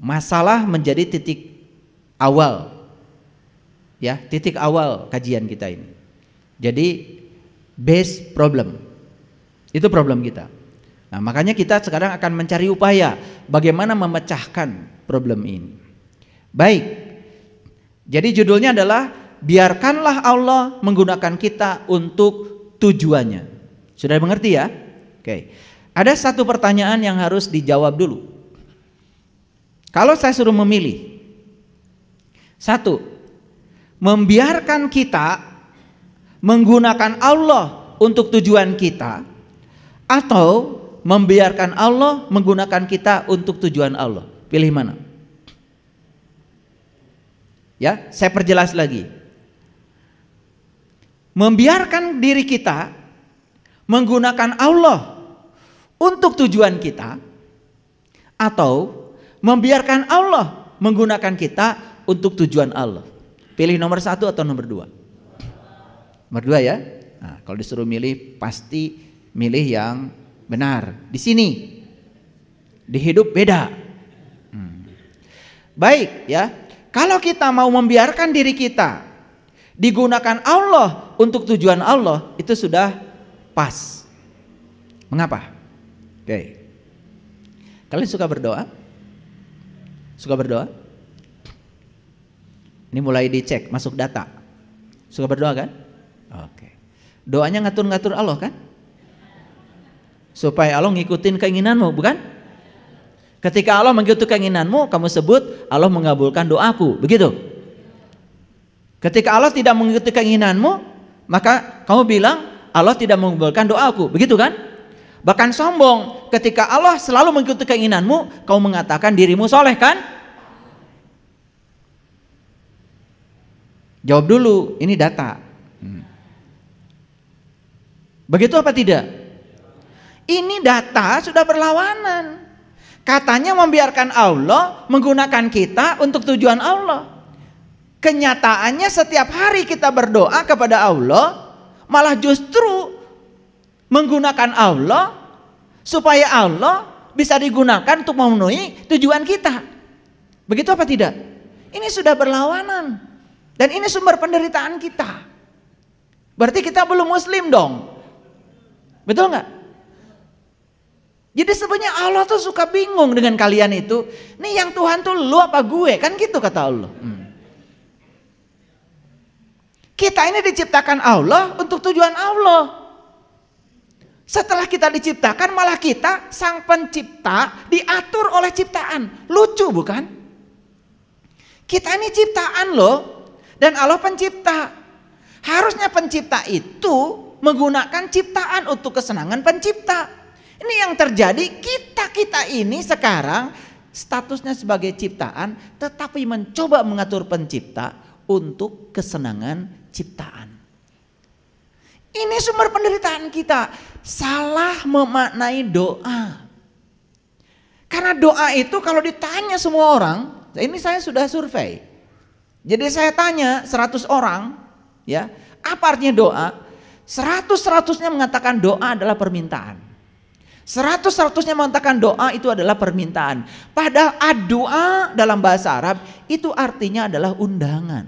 Masalah menjadi titik awal, ya, titik awal kajian kita ini. Jadi base problem, itu problem kita. Nah, makanya kita sekarang akan mencari upaya bagaimana memecahkan problem ini. Baik, jadi judulnya adalah biarkanlah Allah menggunakan kita untuk tujuannya. Sudah mengerti ya? Oke. Ada satu pertanyaan yang harus dijawab dulu. Kalau saya suruh memilih, satu, membiarkan kita menggunakan Allah untuk tujuan kita, atau membiarkan Allah menggunakan kita untuk tujuan Allah. Pilih mana? Ya, saya perjelas lagi. Membiarkan diri kita menggunakan Allah untuk tujuan kita, atau membiarkan Allah menggunakan kita untuk tujuan Allah. Pilih nomor satu atau nomor dua? Nomor dua ya. Nah, kalau disuruh milih pasti milih yang benar. Di sini, di hidup beda. Baik ya. Kalau kita mau membiarkan diri kita digunakan Allah untuk tujuan Allah, itu sudah pas. Mengapa? Oke. Kalian suka berdoa? Suka berdoa? Ini mulai dicek, masuk data. Suka berdoa kan? Oke. Doanya ngatur-ngatur Allah kan? Supaya Allah ngikutin keinginanmu, bukan? Ketika Allah mengikuti keinginanmu, kamu sebut Allah mengabulkan doaku, begitu? Ketika Allah tidak mengikuti keinginanmu, maka kamu bilang Allah tidak mengabulkan doaku, begitu kan? Bahkan sombong, ketika Allah selalu mengikuti keinginanmu, kamu mengatakan dirimu soleh kan? Jawab dulu, ini data. Begitu apa tidak? Ini data sudah berlawanan. Katanya membiarkan Allah menggunakan kita untuk tujuan Allah. Kenyataannya setiap hari kita berdoa kepada Allah, malah justru menggunakan Allah supaya Allah bisa digunakan untuk memenuhi tujuan kita. Begitu apa tidak? Ini sudah berlawanan. Dan ini sumber penderitaan kita. Berarti kita belum muslim dong. Betul nggak? Jadi sebenarnya Allah tuh suka bingung dengan kalian itu. Nih yang Tuhan tuh lu apa gue? Kan gitu kata Allah. Kita ini diciptakan Allah untuk tujuan Allah. Setelah kita diciptakan malah kita sang pencipta diatur oleh ciptaan. Lucu bukan? Kita ini ciptaan loh. Dan Allah pencipta. Harusnya pencipta itu menggunakan ciptaan untuk kesenangan pencipta. Ini yang terjadi, kita ini sekarang statusnya sebagai ciptaan, tetapi mencoba mengatur pencipta untuk kesenangan ciptaan. Ini sumber penderitaan kita, salah memaknai doa. Karena doa itu kalau ditanya semua orang, ini saya sudah survei. Jadi saya tanya 100 orang, ya, apa artinya doa? 100-100-nya mengatakan doa adalah permintaan. 100-100-nya mengatakan doa itu adalah permintaan. Padahal doa dalam bahasa Arab itu artinya adalah undangan.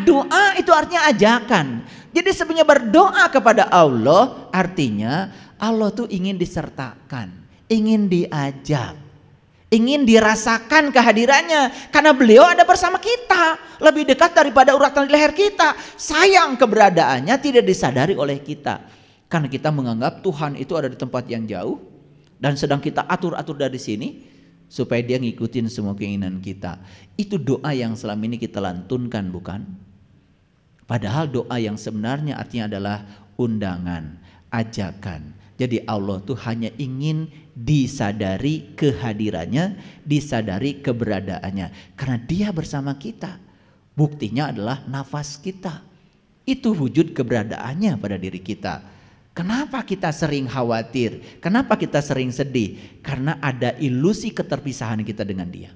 Doa itu artinya ajakan. Jadi sebenarnya berdoa kepada Allah artinya Allah tuh ingin disertakan, ingin diajak, ingin dirasakan kehadirannya. Karena beliau ada bersama kita, lebih dekat daripada uratan di leher kita. Sayang keberadaannya tidak disadari oleh kita. Karena kita menganggap Tuhan itu ada di tempat yang jauh dan sedang kita atur-atur dari sini supaya dia ngikutin semua keinginan kita. Itu doa yang selama ini kita lantunkan, bukan? Padahal doa yang sebenarnya artinya adalah undangan, ajakan. Jadi Allah tuh hanya ingin disadari kehadirannya, disadari keberadaannya. Karena dia bersama kita. Buktinya adalah nafas kita. Itu wujud keberadaannya pada diri kita. Kenapa kita sering khawatir? Kenapa kita sering sedih? Karena ada ilusi keterpisahan kita dengan dia.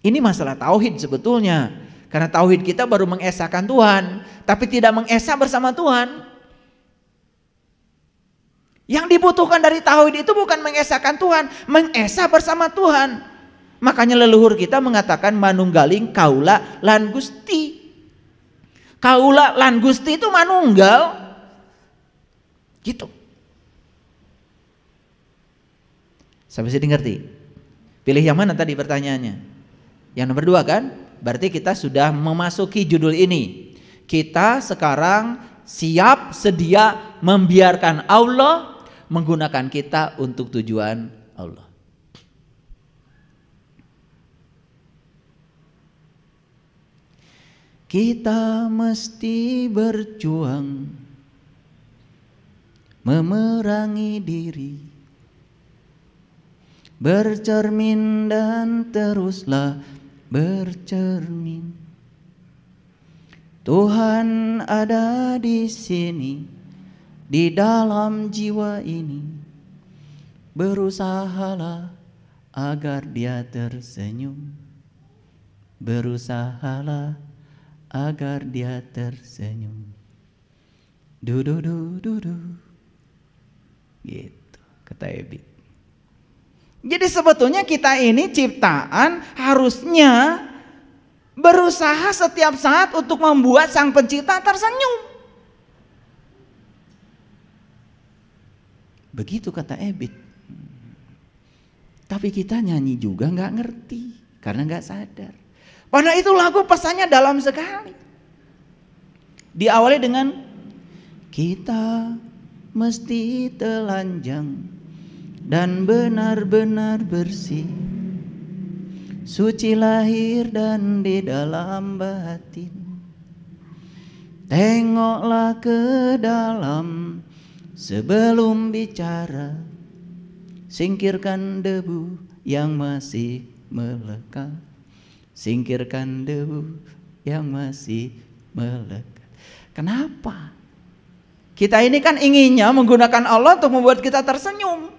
Ini masalah tauhid sebetulnya. Karena tauhid kita baru mengesahkan Tuhan, tapi tidak mengesah bersama Tuhan. Yang dibutuhkan dari tauhid itu bukan mengesahkan Tuhan, mengesah bersama Tuhan. Makanya leluhur kita mengatakan manunggaling kaula lan Gusti. Kaula lan Gusti itu manunggal. Gitu. Sampai sini ngerti? Pilih yang mana tadi pertanyaannya? Yang nomor 2 kan? Berarti kita sudah memasuki judul ini. Kita sekarang siap sedia membiarkan Allah menggunakan kita untuk tujuan Allah. Kita mesti berjuang memerangi diri, bercermin dan teruslah bercermin. Tuhan ada di sini, di dalam jiwa ini. Berusahalah agar Dia tersenyum. Berusahalah agar Dia tersenyum. Du. Gitu kata Ebit. Jadi sebetulnya kita ini ciptaan harusnya berusaha setiap saat untuk membuat Sang Pencipta tersenyum. Begitu kata Ebit. Tapi kita nyanyi juga nggak ngerti karena nggak sadar. Padahal itu lagu pesannya dalam sekali. Diawali dengan kita mesti telanjang dan benar-benar bersih, suci lahir dan di dalam batin. Tengoklah ke dalam sebelum bicara, singkirkan debu yang masih melekat. Singkirkan debu yang masih melekat. Kenapa? Kita ini kan inginnya menggunakan Allah untuk membuat kita tersenyum.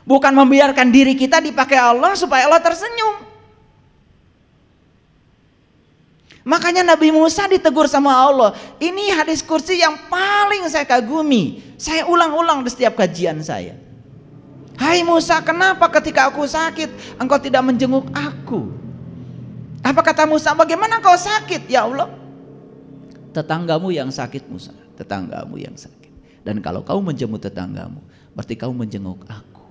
Bukan membiarkan diri kita dipakai Allah supaya Allah tersenyum. Makanya Nabi Musa ditegur sama Allah. Ini hadis kursi yang paling saya kagumi. Saya ulang-ulang di setiap kajian saya. Hai Musa, kenapa ketika aku sakit engkau tidak menjenguk aku? Apa kata Musa? Bagaimana kau sakit ya Allah? Tetanggamu yang sakit Musa. Tetanggamu yang sakit. Dan kalau kau menjenguk tetanggamu, berarti kau menjenguk aku.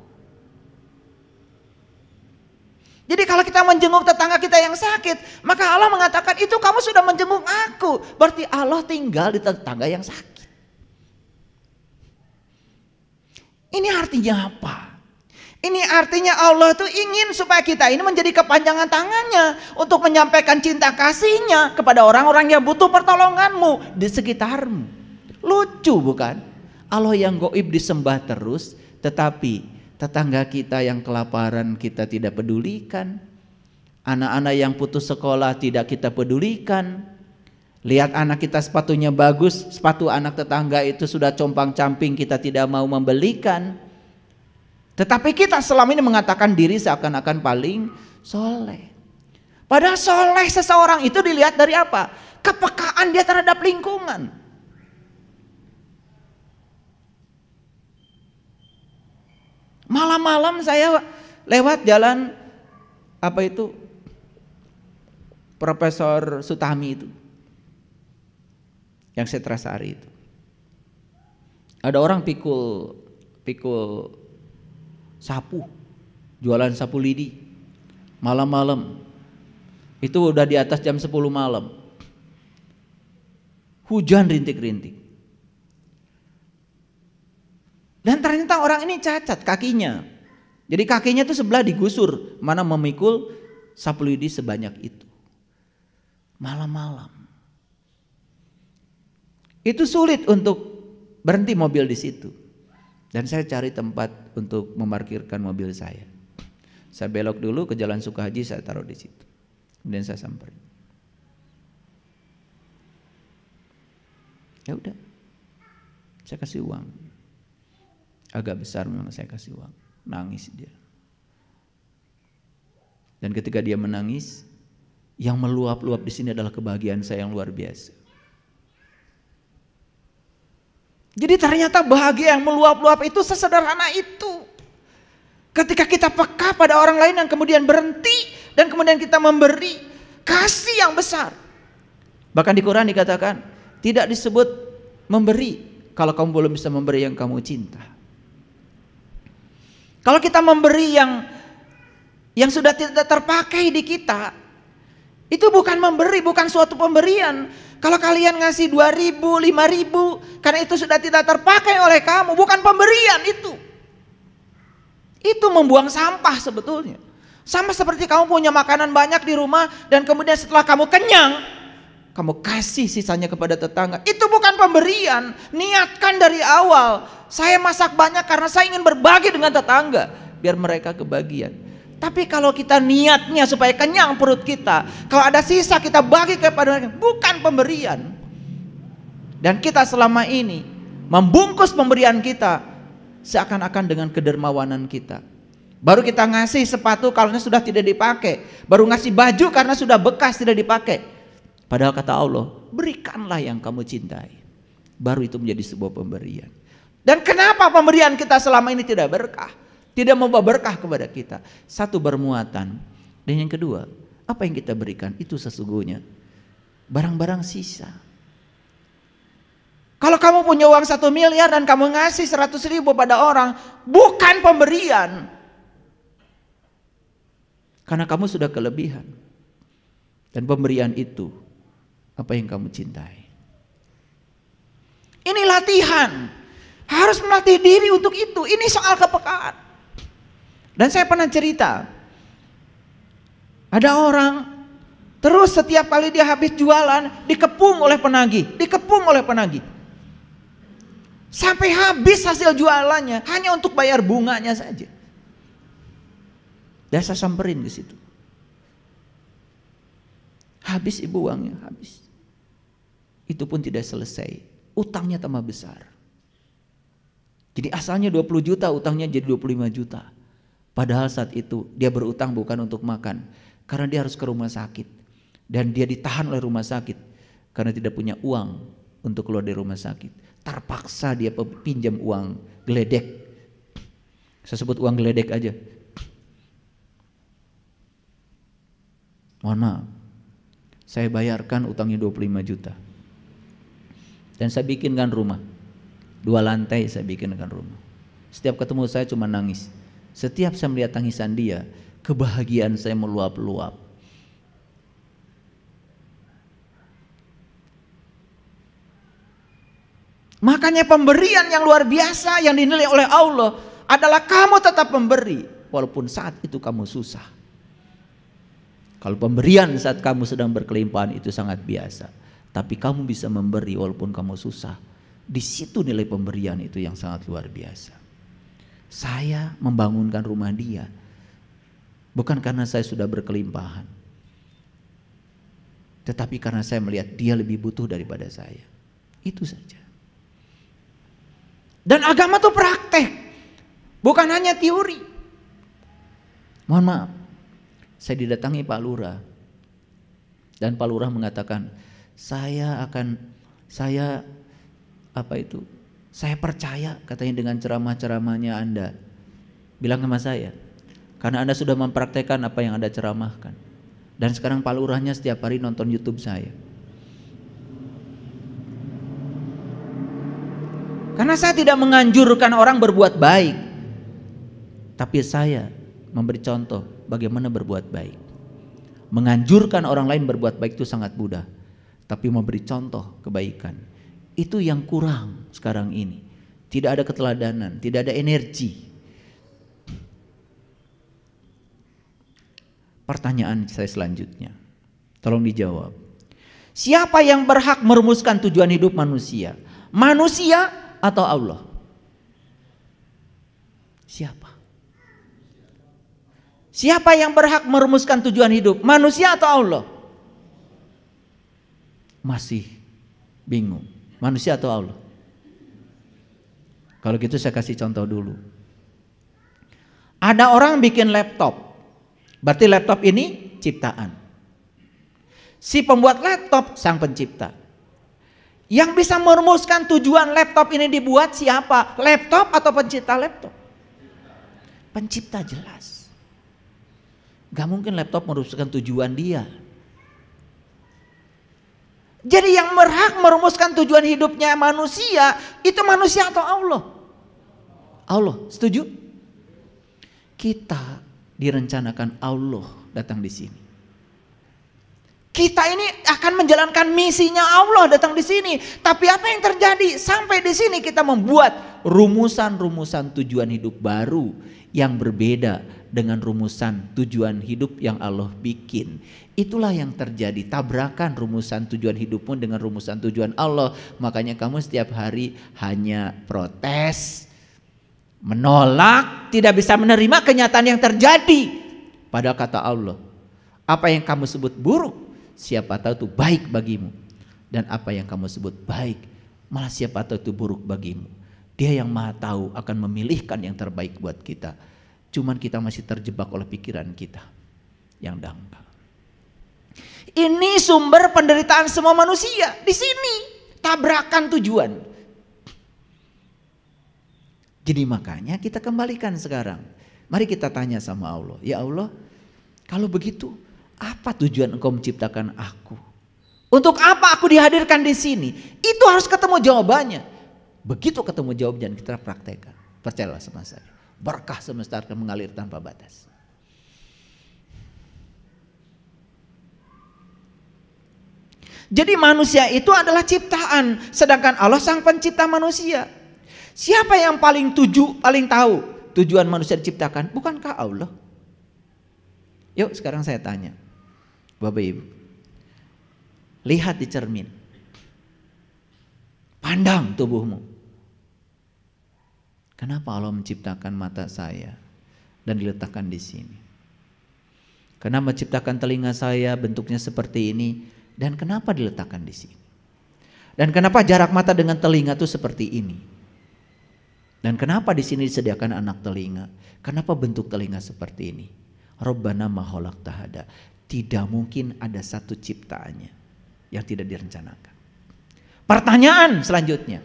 Jadi kalau kita menjenguk tetangga kita yang sakit, maka Allah mengatakan itu kamu sudah menjenguk aku. Berarti Allah tinggal di tetangga yang sakit. Ini artinya apa? Ini artinya Allah itu ingin supaya kita ini menjadi kepanjangan tangannya untuk menyampaikan cinta kasihnya kepada orang-orang yang butuh pertolonganmu di sekitarmu. Lucu bukan? Allah yang gaib disembah terus, tetapi tetangga kita yang kelaparan kita tidak pedulikan. Anak-anak yang putus sekolah tidak kita pedulikan. Lihat anak kita sepatunya bagus, sepatu anak tetangga itu sudah compang-camping, kita tidak mau membelikan. Tetapi kita selama ini mengatakan diri seakan-akan paling soleh. Padahal soleh seseorang itu dilihat dari apa? Kepekaan dia terhadap lingkungan. Malam-malam saya lewat jalan apa itu Profesor Sutami itu, yang Setrasari itu. Ada orang pikul sapu, jualan sapu lidi malam-malam. Itu udah di atas jam 10 malam. Hujan rintik-rintik. Dan ternyata orang ini cacat kakinya. Jadi kakinya tuh sebelah digusur, mana memikul sapu lidi sebanyak itu. Malam-malam. Itu sulit untuk berhenti mobil di situ. Dan saya cari tempat untuk memarkirkan mobil saya. Saya belok dulu ke Jalan Sukahaji, saya taruh di situ. Kemudian saya samperin. Ya udah, saya kasih uang. Agak besar memang saya kasih uang. Nangis dia. Dan ketika dia menangis, yang meluap-luap di sini adalah kebahagiaan saya yang luar biasa. Jadi ternyata bahagia yang meluap-luap itu sesederhana itu. Ketika kita peka pada orang lain yang kemudian berhenti dan kemudian kita memberi kasih yang besar. Bahkan di Quran dikatakan tidak disebut memberi kalau kamu belum bisa memberi yang kamu cinta. Kalau kita memberi yang sudah tidak terpakai di kita, itu bukan memberi, bukan suatu pemberian. Kalau kalian ngasih 2.000, 5.000 karena itu sudah tidak terpakai oleh kamu, bukan pemberian itu. Itu membuang sampah sebetulnya. Sama seperti kamu punya makanan banyak di rumah dan kemudian setelah kamu kenyang, kamu kasih sisanya kepada tetangga. Itu bukan pemberian. Niatkan dari awal. Saya masak banyak karena saya ingin berbagi dengan tetangga, biar mereka kebagian. Tapi kalau kita niatnya supaya kenyang perut kita, kalau ada sisa kita bagi kepada mereka, bukan pemberian. Dan kita selama ini membungkus pemberian kita seakan-akan dengan kedermawanan kita. Baru kita ngasih sepatu karena sudah tidak dipakai, baru ngasih baju karena sudah bekas tidak dipakai. Padahal kata Allah, berikanlah yang kamu cintai. Baru itu menjadi sebuah pemberian. Dan kenapa pemberian kita selama ini tidak berkah? Tidak membawa berkah kepada kita. Satu, bermuatan. Dan yang kedua, apa yang kita berikan itu sesungguhnya barang-barang sisa. Kalau kamu punya uang 1 miliar dan kamu ngasih 100.000 pada orang, bukan pemberian. Karena kamu sudah kelebihan. Dan pemberian itu apa yang kamu cintai. Ini latihan. Harus melatih diri untuk itu. Ini soal kepekaan. Dan saya pernah cerita, ada orang terus setiap kali dia habis jualan dikepung oleh penagih, dikepung oleh penagih. Sampai habis hasil jualannya hanya untuk bayar bunganya saja. Dan saya samperin ke situ. Habis ibu uangnya, habis. Itu pun tidak selesai, utangnya tambah besar. Jadi asalnya 20 juta, utangnya jadi 25 juta. Padahal saat itu dia berutang bukan untuk makan, karena dia harus ke rumah sakit. Dan dia ditahan oleh rumah sakit karena tidak punya uang untuk keluar dari rumah sakit. Terpaksa dia pinjam uang geledek. Saya sebut uang geledek aja. Mohon maaf, saya bayarkan utangnya 25 juta. Dan saya bikinkan rumah, 2 lantai saya bikinkan rumah. Setiap ketemu saya cuma nangis. Setiap saya melihat tangisan dia, kebahagiaan saya meluap-luap. Makanya pemberian yang luar biasa yang dinilai oleh Allah adalah kamu tetap memberi walaupun saat itu kamu susah. Kalau pemberian saat kamu sedang berkelimpahan itu sangat biasa. Tapi kamu bisa memberi walaupun kamu susah. Di situ nilai pemberian itu yang sangat luar biasa. Saya membangunkan rumah dia bukan karena saya sudah berkelimpahan, tetapi karena saya melihat dia lebih butuh daripada saya. Itu saja. Dan agama itu praktek, bukan hanya teori. Mohon maaf, saya didatangi Pak Lurah, dan Pak Lurah mengatakan, saya percaya katanya dengan ceramah-ceramahnya Anda. Bilang sama saya, karena Anda sudah mempraktekkan apa yang Anda ceramahkan. Dan sekarang Pak Lurahnya setiap hari nonton YouTube saya. Karena saya tidak menganjurkan orang berbuat baik, tapi saya memberi contoh bagaimana berbuat baik. Menganjurkan orang lain berbuat baik itu sangat mudah, tapi memberi contoh kebaikan itu yang kurang sekarang ini. Tidak ada keteladanan, tidak ada energi. Pertanyaan saya selanjutnya, tolong dijawab. Siapa yang berhak merumuskan tujuan hidup manusia? Manusia atau Allah? Siapa? Siapa yang berhak merumuskan tujuan hidup? Manusia atau Allah? Masih bingung. Manusia atau Allah? Kalau gitu saya kasih contoh dulu. Ada orang bikin laptop. Berarti laptop ini ciptaan. Si pembuat laptop sang pencipta. Yang bisa merumuskan tujuan laptop ini dibuat siapa? Laptop atau pencipta laptop? Pencipta, jelas. Gak mungkin laptop merumuskan tujuan dia. Jadi yang berhak merumuskan tujuan hidupnya manusia, itu manusia atau Allah? Allah, setuju? Kita direncanakan Allah datang di sini. Kita ini akan menjalankan misinya Allah datang di sini. Tapi apa yang terjadi? Sampai di sini kita membuat rumusan-rumusan tujuan hidup baru yang berbeda dengan rumusan tujuan hidup yang Allah bikin. Itulah yang terjadi, tabrakan rumusan tujuan hidupmu dengan rumusan tujuan Allah. Makanya kamu setiap hari hanya protes, menolak, tidak bisa menerima kenyataan yang terjadi. Padahal kata Allah, apa yang kamu sebut buruk, siapa tahu itu baik bagimu. Dan apa yang kamu sebut baik, malah siapa tahu itu buruk bagimu. Dia yang maha tahu akan memilihkan yang terbaik buat kita. Cuman kita masih terjebak oleh pikiran kita yang dangkal. Ini sumber penderitaan semua manusia. Di sini tabrakan tujuan. Jadi makanya kita kembalikan sekarang. Mari kita tanya sama Allah. Ya Allah, kalau begitu apa tujuan Engkau menciptakan aku? Untuk apa aku dihadirkan di sini? Itu harus ketemu jawabannya. Begitu ketemu jawabannya kita praktekkan. Percayalah sama saya. Berkah semesta akan mengalir tanpa batas. Jadi manusia itu adalah ciptaan, sedangkan Allah sang pencipta manusia. Siapa yang paling tahu tujuan manusia diciptakan? Bukankah Allah? Yuk sekarang saya tanya, Bapak Ibu, lihat di cermin, pandang tubuhmu. Kenapa Allah menciptakan mata saya dan diletakkan di sini? Kenapa menciptakan telinga saya bentuknya seperti ini dan kenapa diletakkan di sini? Dan kenapa jarak mata dengan telinga itu seperti ini? Dan kenapa di sini disediakan anak telinga? Kenapa bentuk telinga seperti ini? Rabbana ma khalaqta hada. Tidak mungkin ada satu ciptaannya yang tidak direncanakan. Pertanyaan selanjutnya,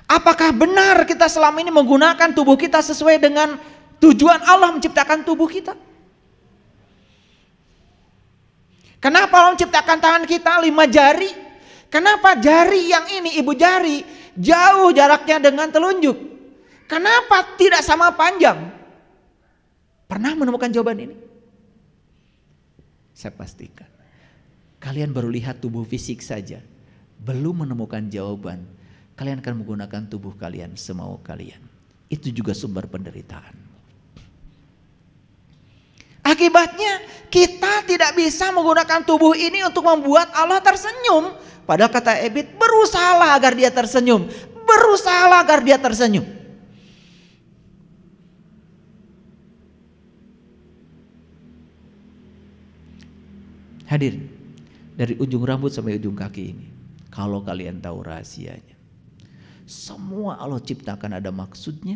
apakah benar kita selama ini menggunakan tubuh kita sesuai dengan tujuan Allah menciptakan tubuh kita? Kenapa Allah menciptakan tangan kita 5 jari? Kenapa jari yang ini, ibu jari, jauh jaraknya dengan telunjuk? Kenapa tidak sama panjang? Pernah menemukan jawaban ini? Saya pastikan kalian baru lihat tubuh fisik saja, belum menemukan jawaban. Kalian akan menggunakan tubuh kalian semau kalian. Itu juga sumber penderitaan. Akibatnya kita tidak bisa menggunakan tubuh ini untuk membuat Allah tersenyum. Padahal kata Ebit, berusahalah agar dia tersenyum. Berusahalah agar dia tersenyum. Hadirin, dari ujung rambut sampai ujung kaki ini, kalau kalian tahu rahasianya, semua Allah ciptakan ada maksudnya,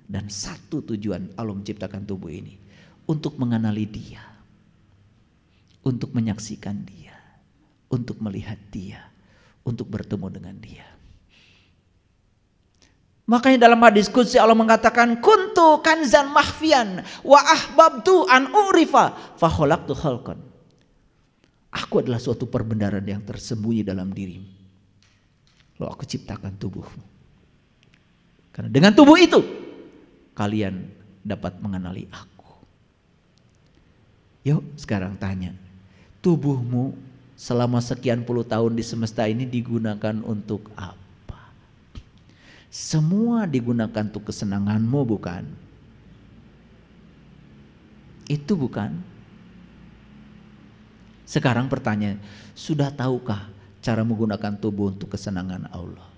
dan satu tujuan Allah menciptakan tubuh ini, untuk mengenali dia, untuk menyaksikan dia, untuk melihat dia, untuk bertemu dengan dia. Makanya dalam hadis qudsi Allah mengatakan, kuntu kanzan mahfian wa ahbabtu an urifa fa khalaqtu khalqan. Aku adalah suatu perbendaharaan yang tersembunyi dalam dirimu. Lalu aku ciptakan tubuhmu. Karena dengan tubuh itu kalian dapat mengenali aku. Yuk sekarang tanya, tubuhmu selama sekian puluh tahun di semesta ini digunakan untuk apa? Semua digunakan untuk kesenanganmu, bukan? Itu bukan? Sekarang pertanyaan, sudah tahukah cara menggunakan tubuh untuk kesenangan Allah?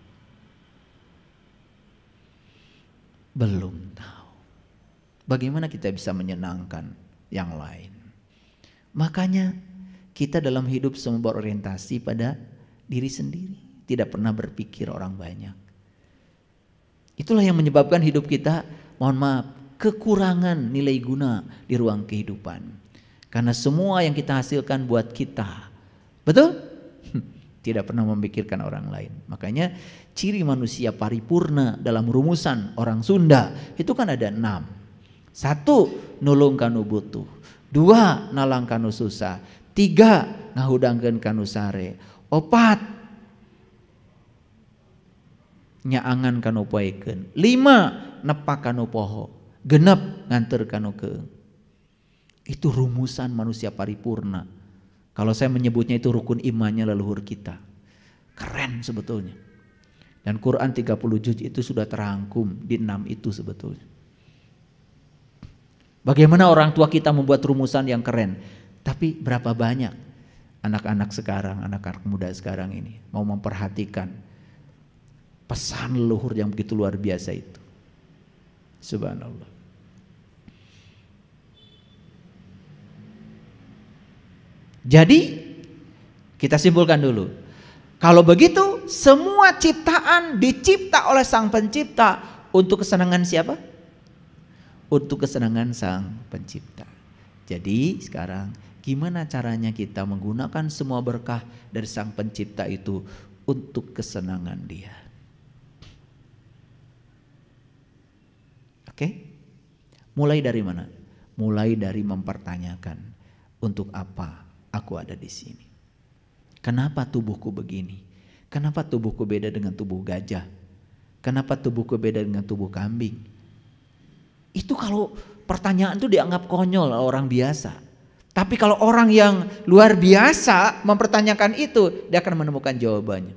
Belum tahu. Bagaimana kita bisa menyenangkan yang lain? Makanya kita dalam hidup semua berorientasi pada diri sendiri. Tidak pernah berpikir orang banyak. Itulah yang menyebabkan hidup kita, mohon maaf, kekurangan nilai guna di ruang kehidupan. Karena semua yang kita hasilkan buat kita. Betul? Tidak pernah memikirkan orang lain. Makanya ciri manusia paripurna dalam rumusan orang Sunda itu kan ada 6. 1, nulung kanu butuh. 2 nalang kanu susah, 3 ngahudangkeun kanu sare, 4 nyaangan kanu poekeun, 5 nepak kanu poho, 6 nganter kanu keung. Itu rumusan manusia paripurna. Kalau saya menyebutnya itu rukun imannya leluhur kita. Keren sebetulnya. Dan Quran 30 juz itu sudah terangkum di 6 itu sebetulnya. Bagaimana orang tua kita membuat rumusan yang keren. Tapi berapa banyak anak-anak sekarang, anak-anak muda sekarang ini mau memperhatikan pesan leluhur yang begitu luar biasa itu. Subhanallah. Jadi kita simpulkan dulu. Kalau begitu semua ciptaan dicipta oleh Sang Pencipta untuk kesenangan siapa? Untuk kesenangan Sang Pencipta. Jadi sekarang gimana caranya kita menggunakan semua berkah dari Sang Pencipta itu untuk kesenangan Dia? Oke? Mulai dari mana? Mulai dari mempertanyakan, untuk apa aku ada di sini? Kenapa tubuhku begini? Kenapa tubuhku beda dengan tubuh gajah? Kenapa tubuhku beda dengan tubuh kambing? Itu kalau pertanyaan itu dianggap konyol orang biasa. Tapi kalau orang yang luar biasa mempertanyakan itu, dia akan menemukan jawabannya.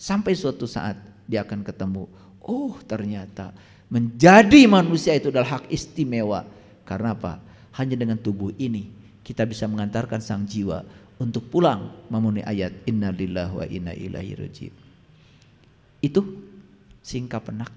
Sampai suatu saat dia akan ketemu, oh ternyata menjadi manusia itu adalah hak istimewa. Karena apa? Hanya dengan tubuh ini kita bisa mengantarkan sang jiwa untuk pulang memenuhi ayat Inna lillahi wa inna ilaihi raji'un. Itu singkat penak